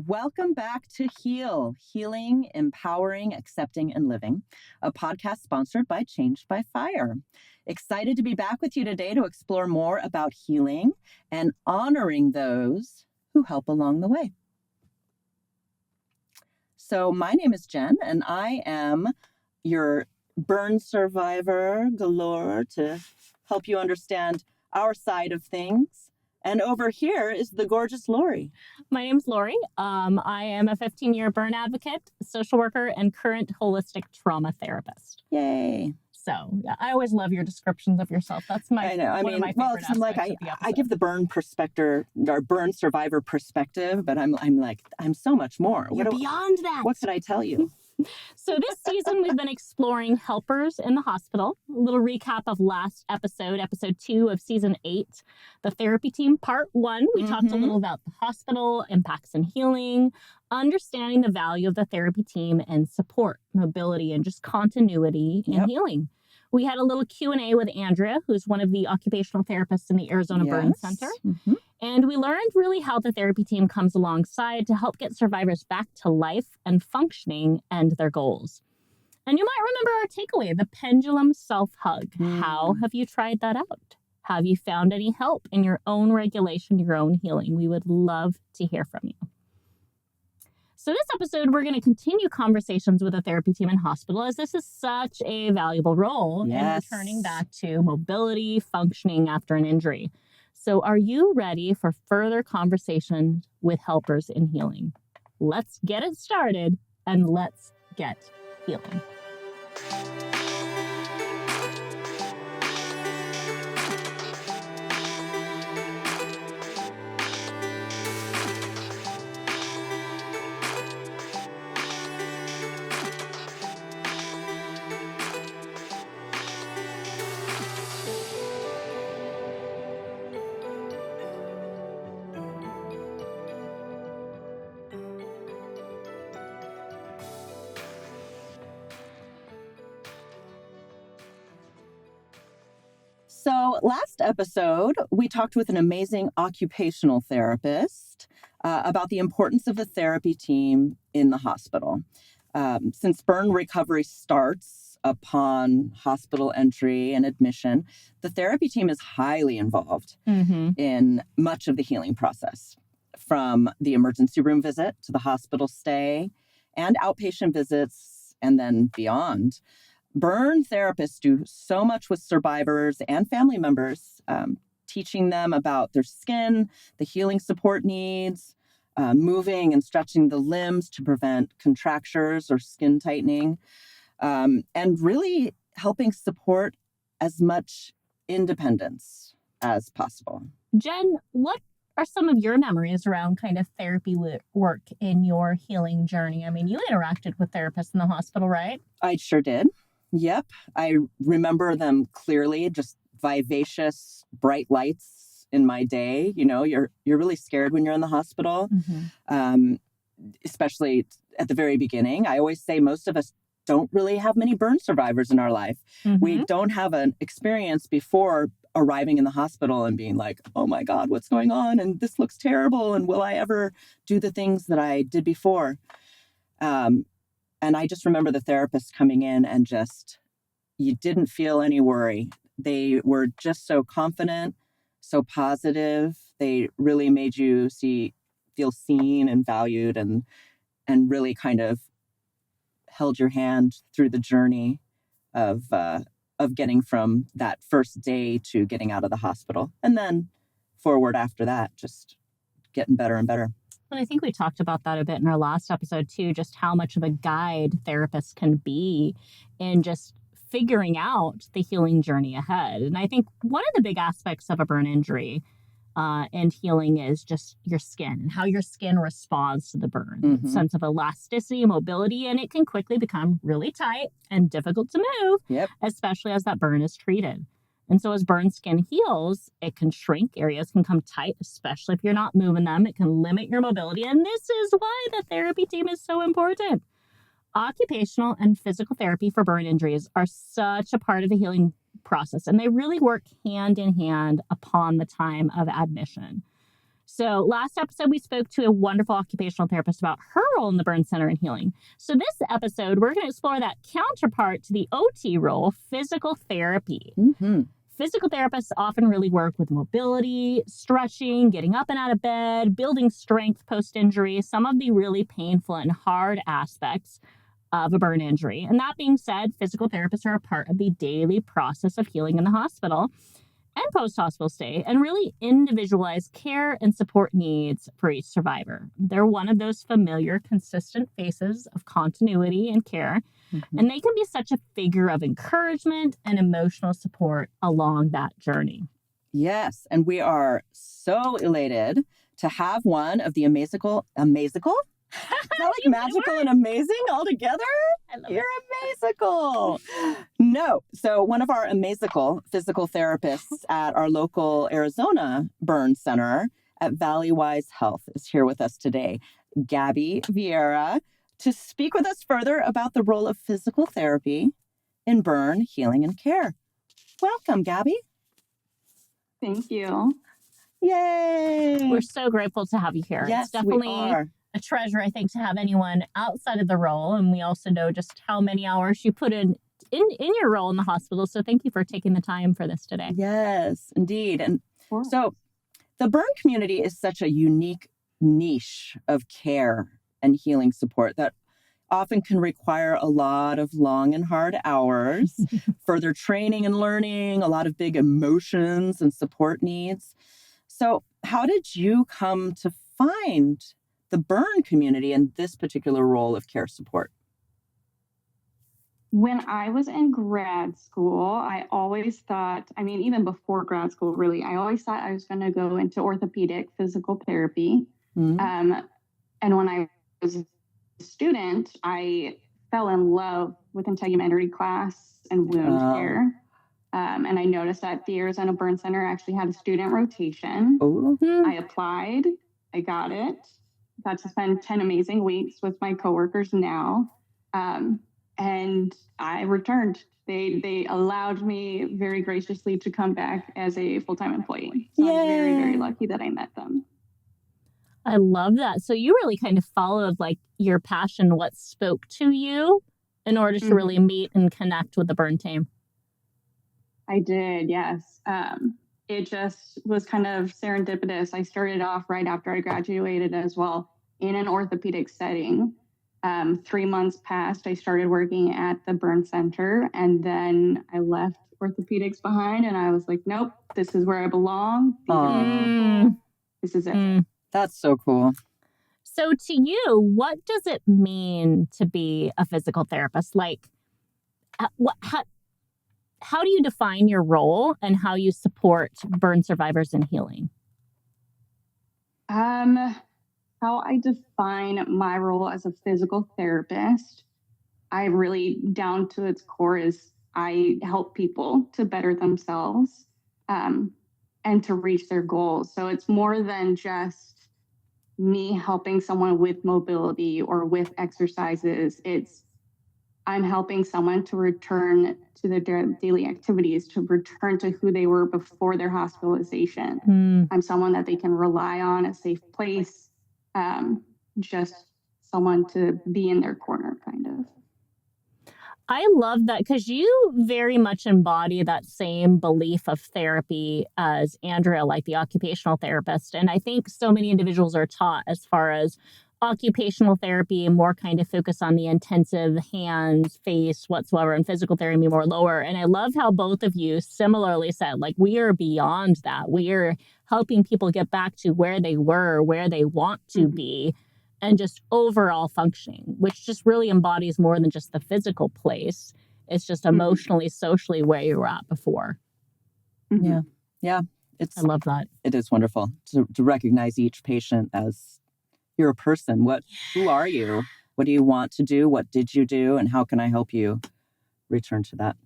Welcome back to Heal, Healing, Empowering, Accepting, and Living, a podcast sponsored by Changed by Fire. Excited to be back with you today to explore more about healing and honoring those who help along the way. So my name is Jen, and I am your burn survivor galore to help you understand our side of things. And over here is the gorgeous Lori. My name's Lori. I am a 15-year burn advocate, social worker, and current holistic trauma therapist. Yay. So yeah, I always love your descriptions of yourself. That's my I know. one of my favorite aspects of the episode. I give the burn perspective or burn survivor perspective, but I'm so much more. You're beyond that. What could I tell you? So this season, we've been exploring helpers in the hospital. A little recap of last episode 2 of season 8, the therapy team, part 1. We talked a little about the hospital, impacts and healing, understanding the value of the therapy team and support, mobility, and just continuity in healing. We had a little Q&A with Andrea, who's one of the occupational therapists in the Arizona Burn Center. And we learned really how the therapy team comes alongside to help get survivors back to life and functioning and their goals. And you might remember our takeaway, the pendulum self-hug. How have you tried that out? Have you found any help in your own regulation, your own healing? We would love to hear from you. So this episode, we're going to continue conversations with the therapy team in hospital, as this is such a valuable role in returning back to mobility, functioning after an injury. So are you ready for further conversation with helpers in healing? Let's get it started and let's get healing. So last episode, we talked with an amazing occupational therapist about the importance of the therapy team in the hospital. Since burn recovery starts upon hospital entry and admission, the therapy team is highly involved in much of the healing process, from the emergency room visit to the hospital stay and outpatient visits and then beyond. Burn therapists do so much with survivors and family members, teaching them about their skin, the healing support needs, moving and stretching the limbs to prevent contractures or skin tightening, and really helping support as much independence as possible. Jen, what are some of your memories around kind of therapy work in your healing journey? I mean, you interacted with therapists in the hospital, right? I sure did. Yep. I remember them clearly, just vivacious, bright lights in my day. You know, you're really scared when you're in the hospital, especially at the very beginning. I always say most of us don't really have many burn survivors in our life. We don't have an experience before arriving in the hospital and being like, oh my God, what's going on? And this looks terrible. And will I ever do the things that I did before? And I just remember the therapist coming in and you didn't feel any worry. They were just so confident, so positive. They really made you feel seen and valued and really kind of held your hand through the journey of getting from that first day to getting out of the hospital. And then forward after that, just getting better and better. And I think we talked about that a bit in our last episode too, just how much of a guide therapists can be in just figuring out the healing journey ahead. And I think one of the big aspects of a burn injury and healing is just your skin and how your skin responds to the burn. Sense of elasticity, mobility, and it can quickly become really tight and difficult to move, especially as that burn is treated. And so as burn skin heals, it can shrink. Areas can come tight, especially if you're not moving them. It can limit your mobility. And this is why the therapy team is so important. Occupational and physical therapy for burn injuries are such a part of the healing process, and they really work hand in hand upon the time of admission. So, last episode, we spoke to a wonderful occupational therapist about her role in the burn center and healing. So, this episode, we're going to explore that counterpart to the OT role, physical therapy. Mm-hmm. Physical therapists often really work with mobility, stretching, getting up and out of bed, building strength post-injury, some of the really painful and hard aspects of a burn injury. And that being said, physical therapists are a part of the daily process of healing in the hospital and post-hospital stay, and really individualized care and support needs for each survivor. They're one of those familiar, consistent faces of continuity and care, and they can be such a figure of encouragement and emotional support along that journey. Yes, and we are so elated to have one of the amazical? Is that like magical and amazing all together? You're amazical. No. So one of our amazical physical therapists at our local Arizona burn center at Valleywise Health is here with us today, Gabby Vieira, to speak with us further about the role of physical therapy in burn healing and care. Welcome, Gabby. Thank you. Yay. We're so grateful to have you here. Yes, it's definitely we are. A treasure, I think, to have anyone outside of the role. And we also know just how many hours you put in your role in the hospital. So thank you for taking the time for this today. Yes, indeed. And Sure. so the burn community is such a unique niche of care and healing support that often can require a lot of long and hard hours, further training and learning, a lot of big emotions and support needs. So how did you come to find the burn community and this particular role of care support? When I was in grad school, I always thought, even before grad school, really, I always thought I was going to go into orthopedic physical therapy. Mm-hmm. And when I was a student, I fell in love with integumentary class and wound care. And I noticed that the Arizona Burn Center actually had a student rotation. Oh. I applied, I got it. Got to spend 10 amazing weeks with my coworkers now. And I returned. They allowed me very graciously to come back as a full-time employee. So I'm very, very lucky that I met them. I love that. So you really kind of followed like your passion, what spoke to you in order to really meet and connect with the burn team. I did, yes. It just was kind of serendipitous. I started off right after I graduated as well in an orthopedic setting. 3 months passed, I started working at the burn center, and then I left orthopedics behind, and I was like, nope, this is where I belong. This is it. That's so cool. So to you, what does it mean to be a physical therapist? Like, how do you define your role and how you support burn survivors in healing? How I define my role as a physical therapist, I really, down to its core, is I help people to better themselves and to reach their goals. So it's more than just me helping someone with mobility or with exercises. I'm helping someone to return to their daily activities, to return to who they were before their hospitalization. I'm someone that they can rely on, a safe place, just someone to be in their corner, kind of. I love that because you very much embody that same belief of therapy as Andrea, like the occupational therapist. And I think so many individuals are taught as far as occupational therapy more kind of focus on the intensive hands, face, whatsoever, and physical therapy more lower. And I love how both of you similarly said, like, we are beyond that. We are helping people get back to where they were, where they want to be, and just overall functioning, which just really embodies more than just the physical place. It's just emotionally, socially where you were at before. Yeah. I love that. It is wonderful to recognize each patient as you're a person. Who are you? What do you want to do? What did you do? And how can I help you return to that?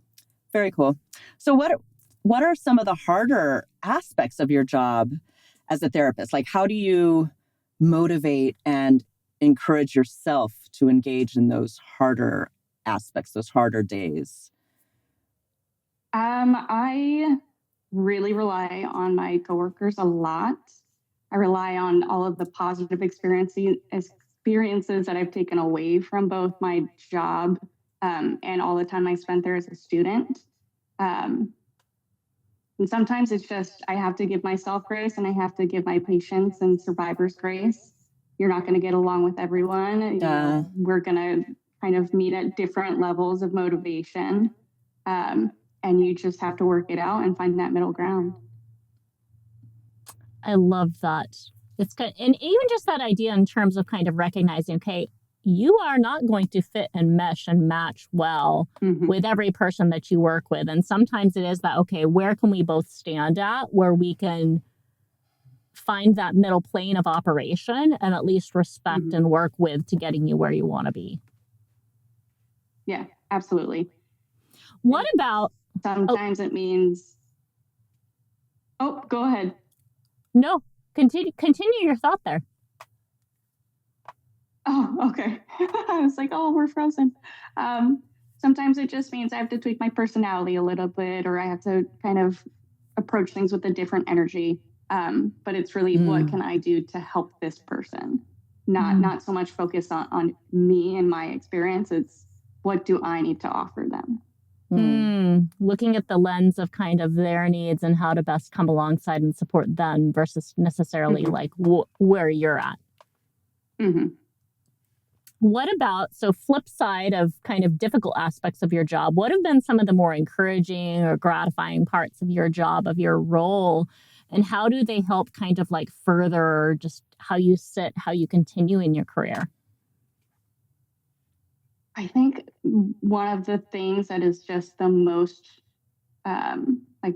Very cool. So what are some of the harder aspects of your job as a therapist? Like, how do you motivate and encourage yourself to engage in those harder aspects, those harder days? I really rely on my coworkers a lot. I rely on all of the positive experiences that I've taken away from both my job and all the time I spent there as a student. Um, and sometimes it's just I have to give myself grace and I have to give my patients and survivors grace. You're not going to get along with everyone. You know, we're going to kind of meet at different levels of motivation. And you just have to work it out and find that middle ground. I love that. It's good. And even just that idea in terms of kind of recognizing, okay, you are not going to fit and mesh and match well with every person that you work with. And sometimes it is that, okay, where can we both stand at where we can find that middle plane of operation and at least respect and work with to getting you where you want to be. Yeah, absolutely. What about... Sometimes it means... Oh, go ahead. No, continue your thought there. Oh, okay. I was like, oh, we're frozen. Sometimes it just means I have to tweak my personality a little bit, or I have to kind of approach things with a different energy. But it's really what can I do to help this person? Not so much focus on me and my experience. It's what do I need to offer them? Looking at the lens of kind of their needs and how to best come alongside and support them versus necessarily like where you're at. What about, so flip side of kind of difficult aspects of your job, what have been some of the more encouraging or gratifying parts of your job, of your role, and how do they help kind of like further just how you sit, how you continue in your career? I think one of the things that is just the most like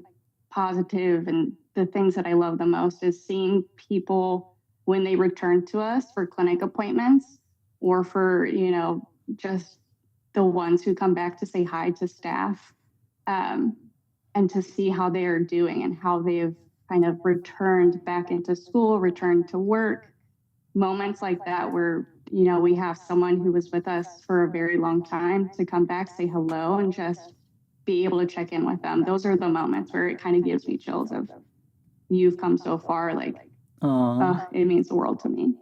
positive and the things that I love the most is seeing people when they return to us for clinic appointments or for, you know, just the ones who come back to say hi to staff and to see how they are doing and how they've kind of returned back into school, returned to work. Moments like that where, you know, we have someone who was with us for a very long time to come back, say hello, and just be able to check in with them. Those are the moments where it kind of gives me chills of you've come so far. Like, it means the world to me.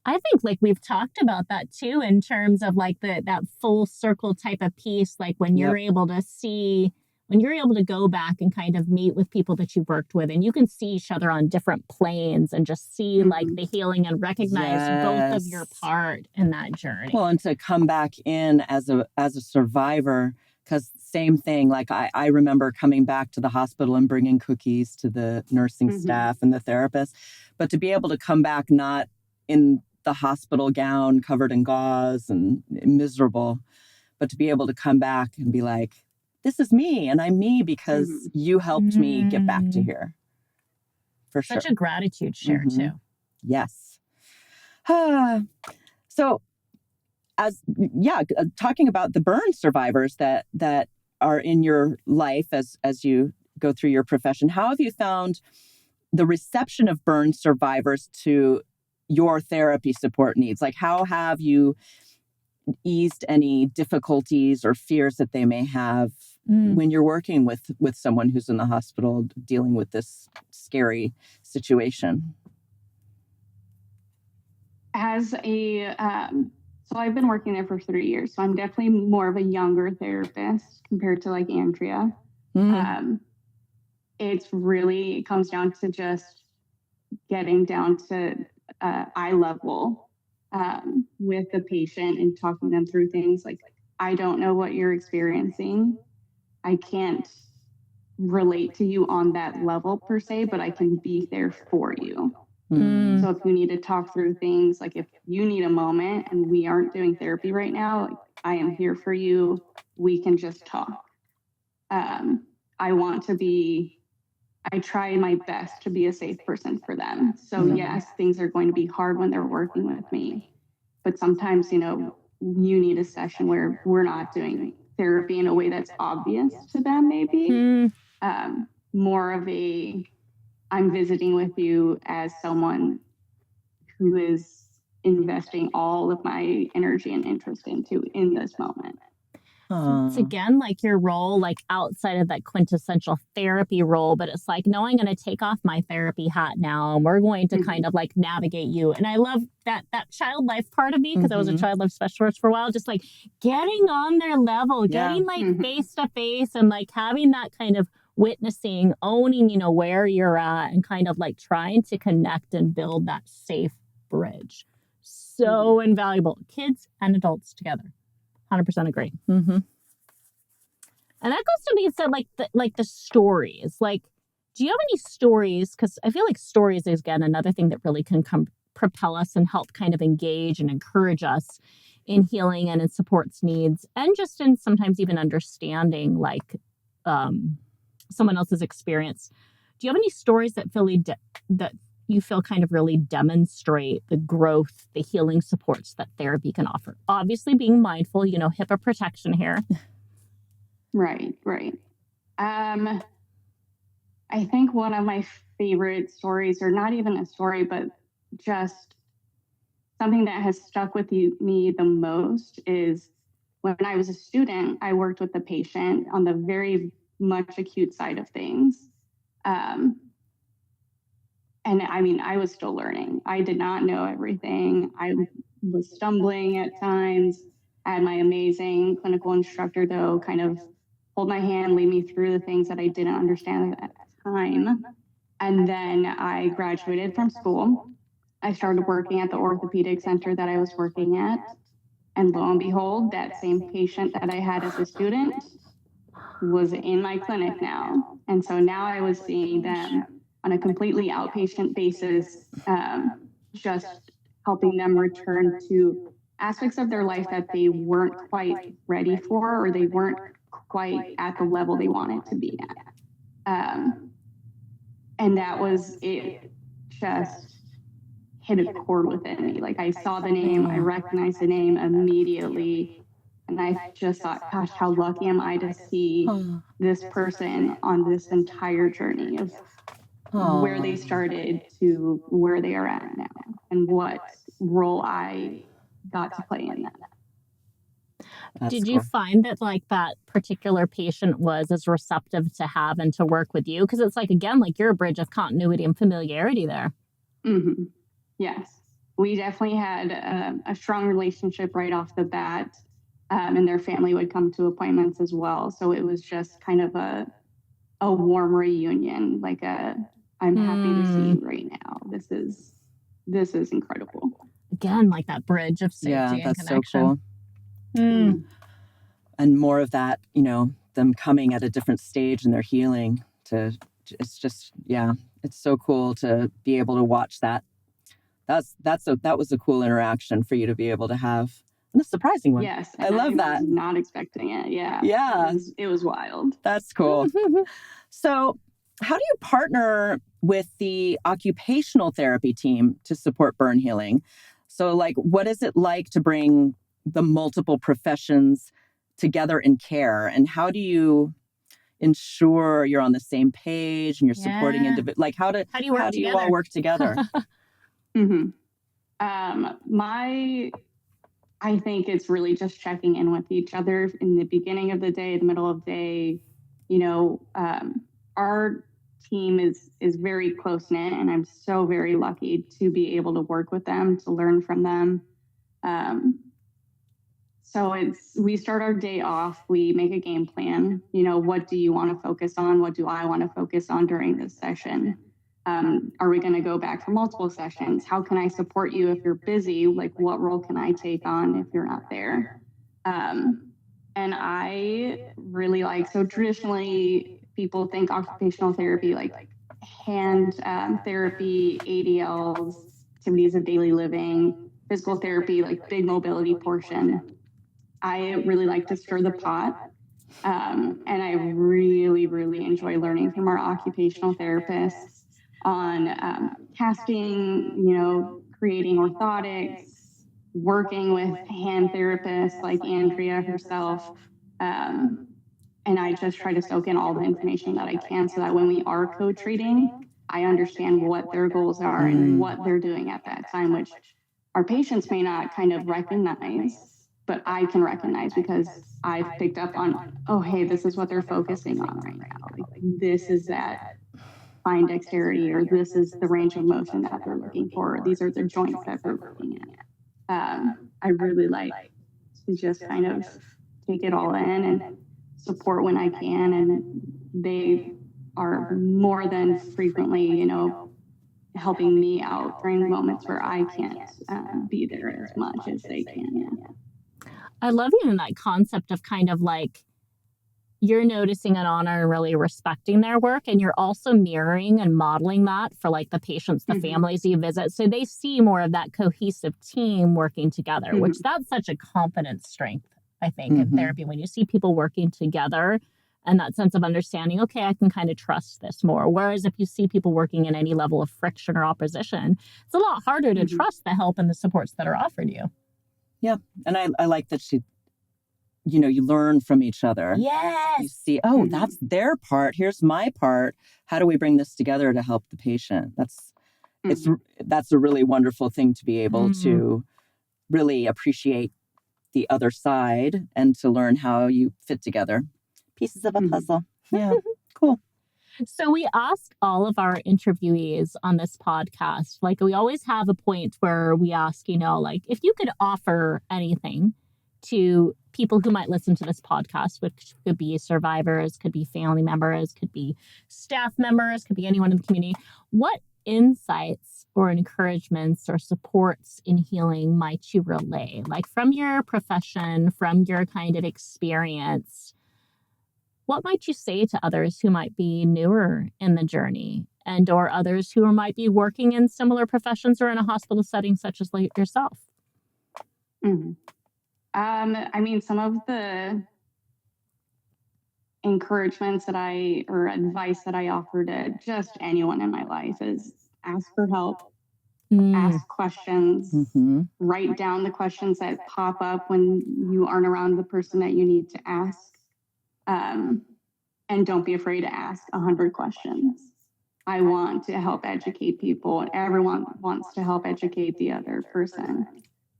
I think like we've talked about that too, in terms of like that full circle type of piece, like when you're able to see, when you're able to go back and kind of meet with people that you've worked with and you can see each other on different planes and just see like the healing and recognize both of your part in that journey. Well, and to come back in as a survivor, because same thing, like I remember coming back to the hospital and bringing cookies to the nursing staff and the therapist, but to be able to come back not in the hospital gown covered in gauze and miserable, but to be able to come back and be like, this is me and I'm me because you helped me get back to here. For sure. Such a gratitude share too. Yes. So talking about the burn survivors that are in your life as you go through your profession, how have you found the reception of burn survivors to your therapy support needs? Like, how have you eased any difficulties or fears that they may have when you're working with someone who's in the hospital dealing with this scary situation? As a, so I've been working there for 3 years, so I'm definitely more of a younger therapist compared to like Andrea. It's really, it comes down to just getting down to eye level with the patient and talking them through things like, I don't know what you're experiencing. I can't relate to you on that level per se, but I can be there for you. So if you need to talk through things, like if you need a moment and we aren't doing therapy right now, like, I am here for you. We can just talk. I try my best to be a safe person for them. So yes, things are going to be hard when they're working with me, but sometimes, you know, you need a session where we're not doing therapy in a way that's obvious to them, maybe. More of a, I'm visiting with you as someone who is investing all of my energy and interest into in this moment. It's again like your role, like outside of that quintessential therapy role, but it's like, no, I'm going to take off my therapy hat now and we're going to kind of like navigate you. And I love that child life part of me, because I was a child life specialist for a while, just like getting on their level, getting like face to face and like having that kind of witnessing, owning, you know, where you're at and kind of like trying to connect and build that safe bridge. So invaluable. Kids and adults together. 100% agree. And that goes to being said, like the stories. Like, do you have any stories? Because I feel like stories is, again, another thing that really can propel us and help kind of engage and encourage us in healing and in supports needs, and just in sometimes even understanding like someone else's experience. Do you have any stories that that you feel kind of really demonstrate the growth, the healing supports that therapy can offer? Obviously being mindful, you know, HIPAA protection here. Right. I think one of my favorite stories, or not even a story, but just something that has stuck with me the most, is when I was a student, I worked with the patient on the very much acute side of things. And I mean, I was still learning. I did not know everything. I was stumbling at times. I had my amazing clinical instructor, though, kind of hold my hand, lead me through the things that I didn't understand at the time. And then I graduated from school. I started working at the orthopedic center that I was working at. And lo and behold, that same patient that I had as a student was in my clinic now. And so now I was seeing them on a completely outpatient basis, just helping them return to aspects of their life that they weren't quite ready for, or they weren't quite at the level they wanted to be at. And that was it, just hit a chord within me. Like, I saw the name, I recognized the name immediately. And I just thought, gosh, how lucky am I to see this person on this entire journey of where they started to where they are at now, and what role I got to play in that. Did you find that like that particular patient was as receptive to have and to work with you? Because it's like, again, like you're a bridge of continuity and familiarity there. Yes, we definitely had a strong relationship right off the bat, and their family would come to appointments as well. So it was just kind of a warm reunion, like I'm happy to see you right now. This is incredible. Again, like that bridge of safety and connection. Yeah, that's so cool. And more of that, you know, them coming at a different stage in their healing. It's just, yeah, it's so cool to be able to watch that. That was a cool interaction for you to be able to have. And a surprising one. Yes, I love that. Was not expecting it. Yeah. It was wild. That's cool. So, how do you partner with the occupational therapy team to support burn healing? So, like, what is it like to bring the multiple professions together in care, and how do you ensure you're on the same page and you're supporting individuals? Like, how do you all work together? I think it's really just checking in with each other in the beginning of the day, the middle of the day. You know, our team is very close knit, and I'm so very lucky to be able to work with them, to learn from them. So we start our day off, we make a game plan. You know, what do you want to focus on? What do I want to focus on during this session? Are we going to go back for multiple sessions? How can I support you if you're busy? Like, what role can I take on if you're not there? And I really so traditionally people think occupational therapy, like hand therapy, ADLs, activities of daily living, physical therapy, like big mobility portion. I really like to stir the pot. And I really, really enjoy learning from our occupational therapists on casting, you know, creating orthotics, working with hand therapists like Andrea herself. And I just try to soak in all the information that I can so that when we are co-treating, I understand what their goals are and what they're doing at that time, which our patients may not kind of recognize. but I can recognize because I've picked up on, oh, hey, this is what they're focusing on right now. Like, this is that fine dexterity, or this is the range of motion that they're looking for. These are the joints that they're looking at. I really like to just kind of take it all in and support when I can. And they are more than frequently, helping me out during moments where I can't be there as much as they can. Yeah. I love even that concept of kind of like you're noticing and honor and really respecting their work, and you're also mirroring and modeling that for like the patients, the families you visit, so they see more of that cohesive team working together, which that's such a confidence strength, I think, in therapy, when you see people working together and that sense of understanding, okay, I can kind of trust this more. Whereas if you see people working in any level of friction or opposition, it's a lot harder to trust the help and the supports that are offered you. Yeah. And I like that you learn from each other. Yes. You see, oh, that's their part. Here's my part. How do we bring this together to help the patient? That's a really wonderful thing to be able to really appreciate the other side and to learn how you fit together. Pieces of a puzzle. Yeah. Cool. So we ask all of our interviewees on this podcast, like we always have a point where we ask, like if you could offer anything to people who might listen to this podcast, which could be survivors, could be family members, could be staff members, could be anyone in the community, what insights or encouragements or supports in healing might you relay? Like from your profession, from your kind of experience, what might you say to others who might be newer in the journey and or others who might be working in similar professions or in a hospital setting such as like yourself? I mean, some of the encouragements or advice that I offer to just anyone in my life is ask for help, ask questions, write down the questions that pop up when you aren't around the person that you need to ask. And don't be afraid to ask 100 questions. I want to help educate people, and everyone wants to help educate the other person.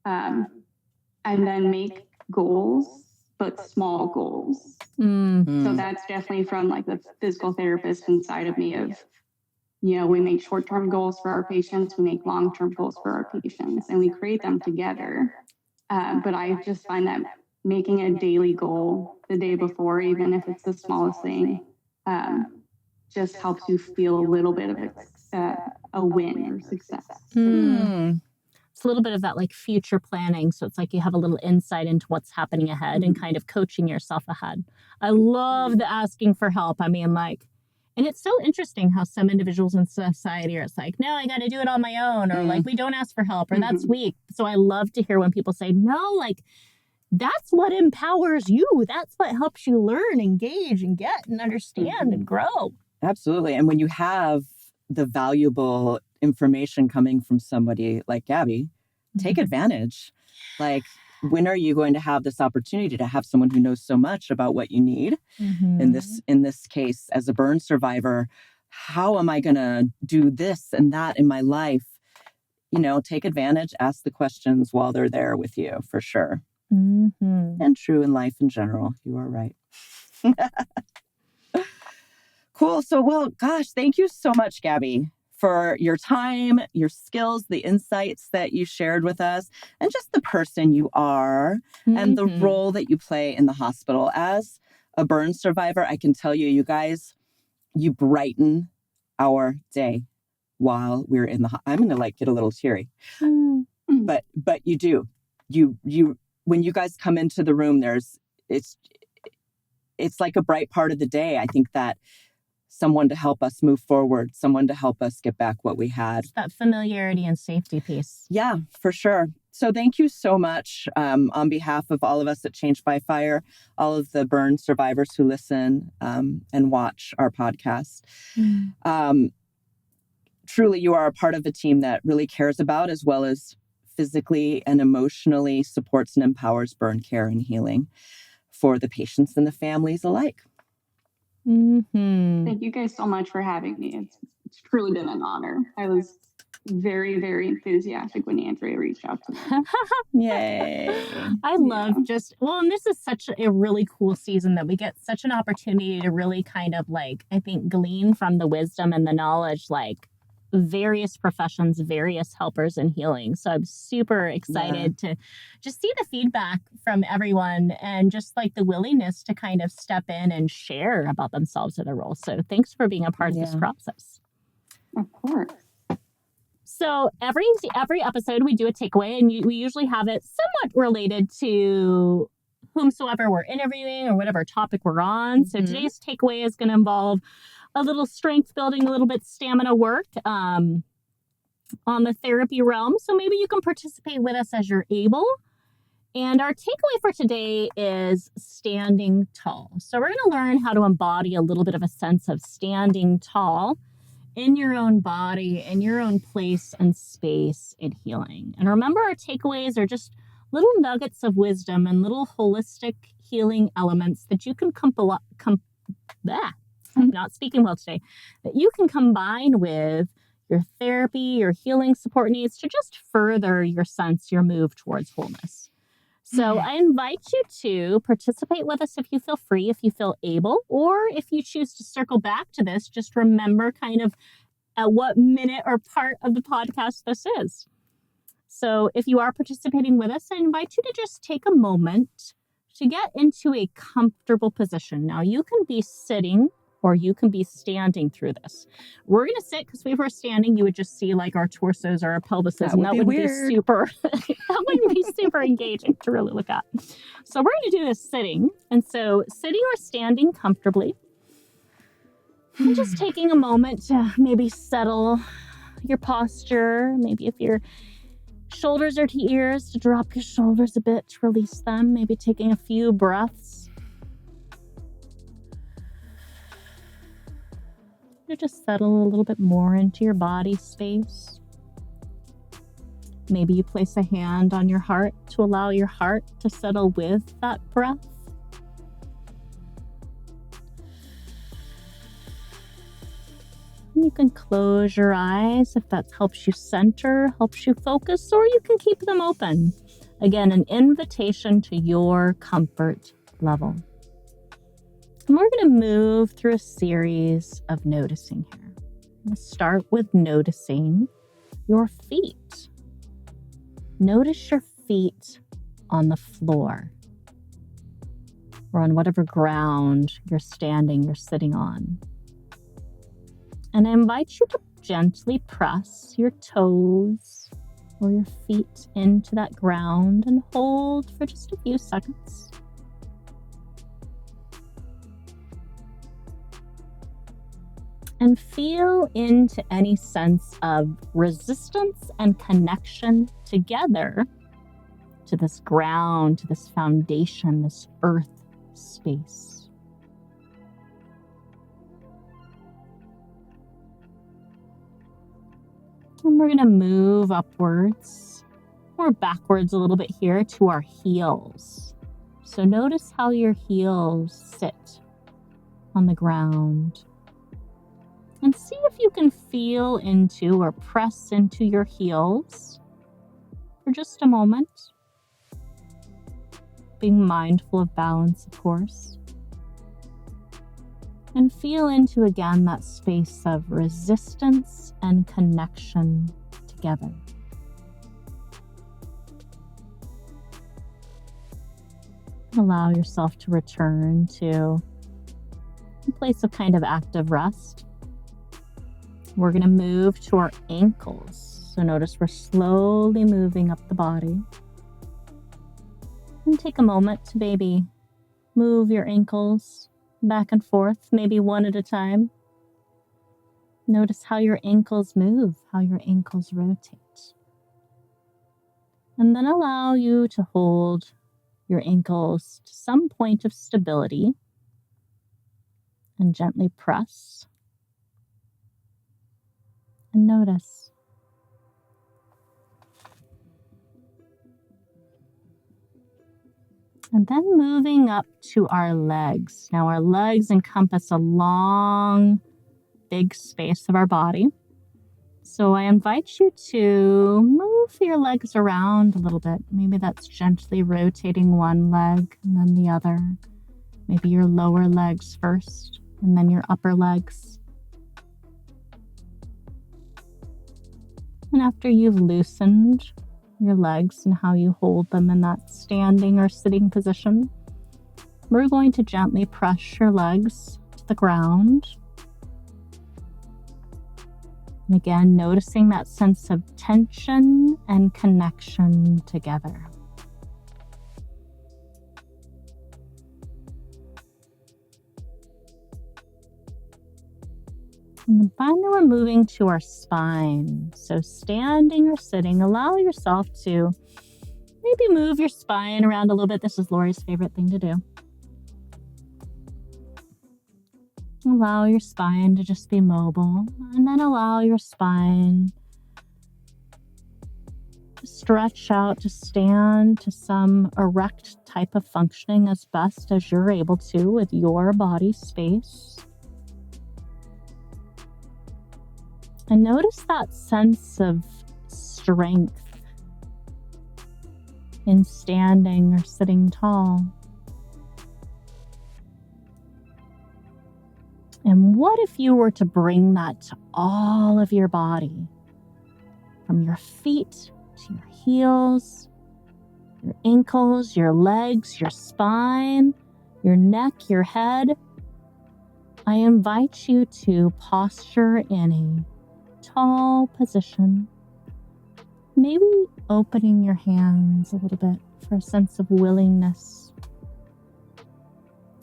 And then make goals, but small goals. So that's definitely from like the physical therapist inside of me of, we make short-term goals for our patients, we make long-term goals for our patients, and we create them together. But I just find that making a daily goal the day before, even if it's the smallest thing, just helps you feel a little bit of a win or success. It's a little bit of that like future planning. So it's like you have a little insight into what's happening ahead and kind of coaching yourself ahead. I love the asking for help. I mean, and it's so interesting how some individuals in society are it's like, no, I got to do it on my own, or like, we don't ask for help, or that's weak. So I love to hear when people say, no, like, that's what empowers you. That's what helps you learn, engage, and get and understand and grow. Absolutely. And when you have the valuable information coming from somebody like Gabby, take advantage. Like, when are you going to have this opportunity to have someone who knows so much about what you need? In this case, as a burn survivor, how am I going to do this and that in my life? Take advantage, ask the questions while they're there with you, for sure. And true in life in general. You are right. Cool. So, well, gosh, thank you so much, Gabby, for your time, your skills, the insights that you shared with us, and just the person you are and the role that you play in the hospital. As a burn survivor, I can tell you, you guys, you brighten our day while we're in the I'm going to get a little teary. But you do. You when you guys come into the room, it's like a bright part of the day. I think that someone to help us move forward, someone to help us get back what we had. It's that familiarity and safety piece. Yeah, for sure. So thank you so much on behalf of all of us at Changed by Fire, all of the burn survivors who listen and watch our podcast. Truly, you are a part of a team that really cares about, as well as physically and emotionally supports and empowers burn care and healing for the patients and the families alike. Thank you guys so much for having me. It's truly been an honor. I was very, very enthusiastic when Andrea reached out to me. Yay. I love and this is such a really cool season that we get such an opportunity to really kind of like, I think, glean from the wisdom and the knowledge, like various professions, various helpers in healing. So I'm super excited to just see the feedback from everyone and just like the willingness to kind of step in and share about themselves and their roles. So thanks for being a part of this process. Of course. So every episode we do a takeaway, and we usually have it somewhat related to whomsoever we're interviewing or whatever topic we're on. So today's takeaway is going to involve a little strength building, a little bit stamina work on the therapy realm. So maybe you can participate with us as you're able. And our takeaway for today is standing tall. So we're going to learn how to embody a little bit of a sense of standing tall in your own body, in your own place and space in healing. And remember, our takeaways are just little nuggets of wisdom and little holistic healing elements that you can I'm not speaking well today, that you can combine with your therapy, your healing support needs to just further your move towards wholeness. So I invite you to participate with us if you feel free, if you feel able, or if you choose to circle back to this, just remember kind of at what minute or part of the podcast this is. So if you are participating with us, I invite you to just take a moment to get into a comfortable position. Now, you can be sitting or you can be standing through this. We're going to sit because if we were standing, you would just see like our torsos or our pelvises. That wouldn't be super, that wouldn't be super engaging to really look at. So we're going to do this sitting. And so sitting or standing comfortably. And just taking a moment to maybe settle your posture. Maybe if your shoulders are to ears, to drop your shoulders a bit, to release them. Maybe taking a few breaths. To just settle a little bit more into your body space. Maybe you place a hand on your heart to allow your heart to settle with that breath. You can close your eyes if that helps you center, helps you focus, or you can keep them open. Again, an invitation to your comfort level. And we're going to move through a series of noticing here. I'm going to start with noticing your feet. Notice your feet on the floor or on whatever ground you're standing, you're sitting on. And I invite you to gently press your toes or your feet into that ground and hold for just a few seconds. And feel into any sense of resistance and connection together to this ground, to this foundation, this earth space. And we're going to move upwards or backwards a little bit here to our heels. So notice how your heels sit on the ground. And see if you can feel into or press into your heels for just a moment. Being mindful of balance, of course. And feel into, again, that space of resistance and connection together. Allow yourself to return to a place of kind of active rest. We're going to move to our ankles. So notice we're slowly moving up the body. And take a moment to maybe move your ankles back and forth, maybe one at a time. Notice how your ankles move, how your ankles rotate. And then allow you to hold your ankles to some point of stability and gently press. And notice. And then moving up to our legs. Now our legs encompass a long, big space of our body. So I invite you to move your legs around a little bit. Maybe that's gently rotating one leg and then the other. Maybe your lower legs first and then your upper legs. And after you've loosened your legs and how you hold them in that standing or sitting position, we're going to gently press your legs to the ground. And again, noticing that sense of tension and connection together. And then finally, we're moving to our spine. So standing or sitting, allow yourself to maybe move your spine around a little bit. This is Lori's favorite thing to do. Allow your spine to just be mobile, and then allow your spine to stretch out, to stand to some erect type of functioning as best as you're able to with your body space. And notice that sense of strength in standing or sitting tall. And what if you were to bring that to all of your body, from your feet to your heels, your ankles, your legs, your spine, your neck, your head? I invite you to posture in a tall position, maybe opening your hands a little bit for a sense of willingness,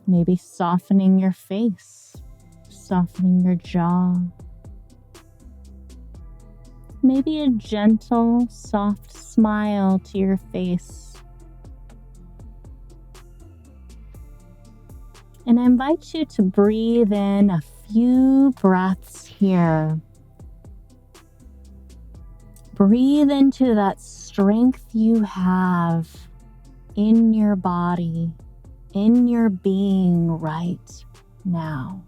maybe softening your face, softening your jaw, maybe a gentle, soft smile to your face. And I invite you to breathe in a few breaths here. Breathe into that strength you have in your body, in your being right now.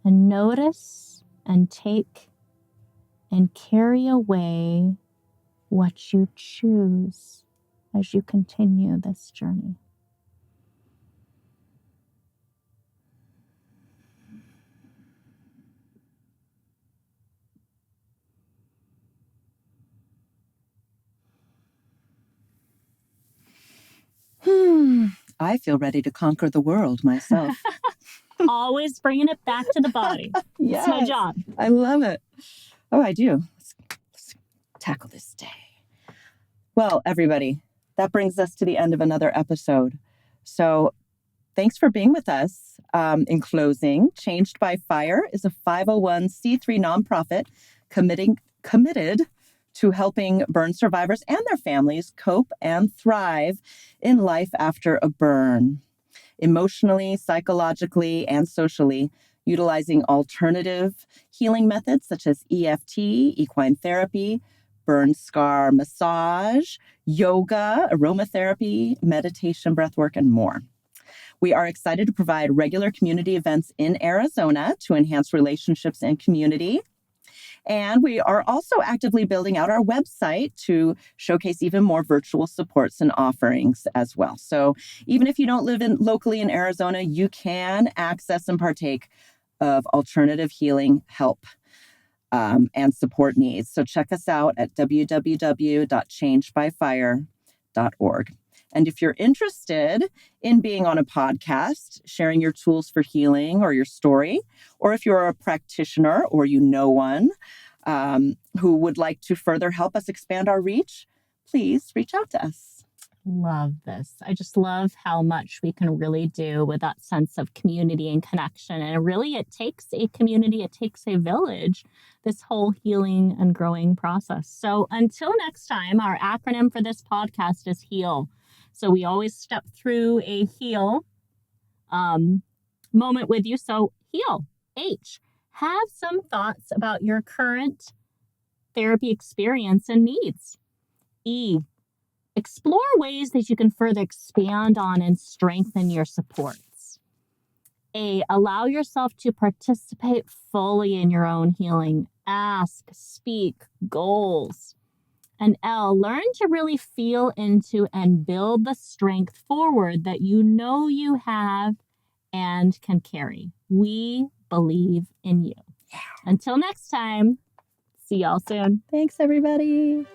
And notice and take and carry away what you choose as you continue this journey. I feel ready to conquer the world myself. Always bringing it back to the body. Yes, It's my job. I love it. Oh, I do. Let's tackle this day. Well, everybody, that brings us to the end of another episode. So thanks for being with us. In closing, Changed by Fire is a 501c3 nonprofit committed to helping burn survivors and their families cope and thrive in life after a burn, emotionally, psychologically, and socially, utilizing alternative healing methods such as EFT, equine therapy, burn scar massage, yoga, aromatherapy, meditation, breathwork, and more. We are excited to provide regular community events in Arizona to enhance relationships and community. And we are also actively building out our website to showcase even more virtual supports and offerings as well. So even if you don't live locally in Arizona, you can access and partake of alternative healing help and support needs. So check us out at www.changedbyfire.org. And if you're interested in being on a podcast, sharing your tools for healing or your story, or if you're a practitioner or you know one who would like to further help us expand our reach, please reach out to us. Love this. I just love how much we can really do with that sense of community and connection. And really, it takes a community, it takes a village, this whole healing and growing process. So until next time, our acronym for this podcast is HEAL. So we always step through a HEAL moment with you. So HEAL, H, have some thoughts about your current therapy experience and needs. E, explore ways that you can further expand on and strengthen your supports. A, allow yourself to participate fully in your own healing. Ask, speak, goals. And L, learn to really feel into and build the strength forward that you know you have and can carry. We believe in you. Yeah. Until next time, see y'all soon. Thanks, everybody.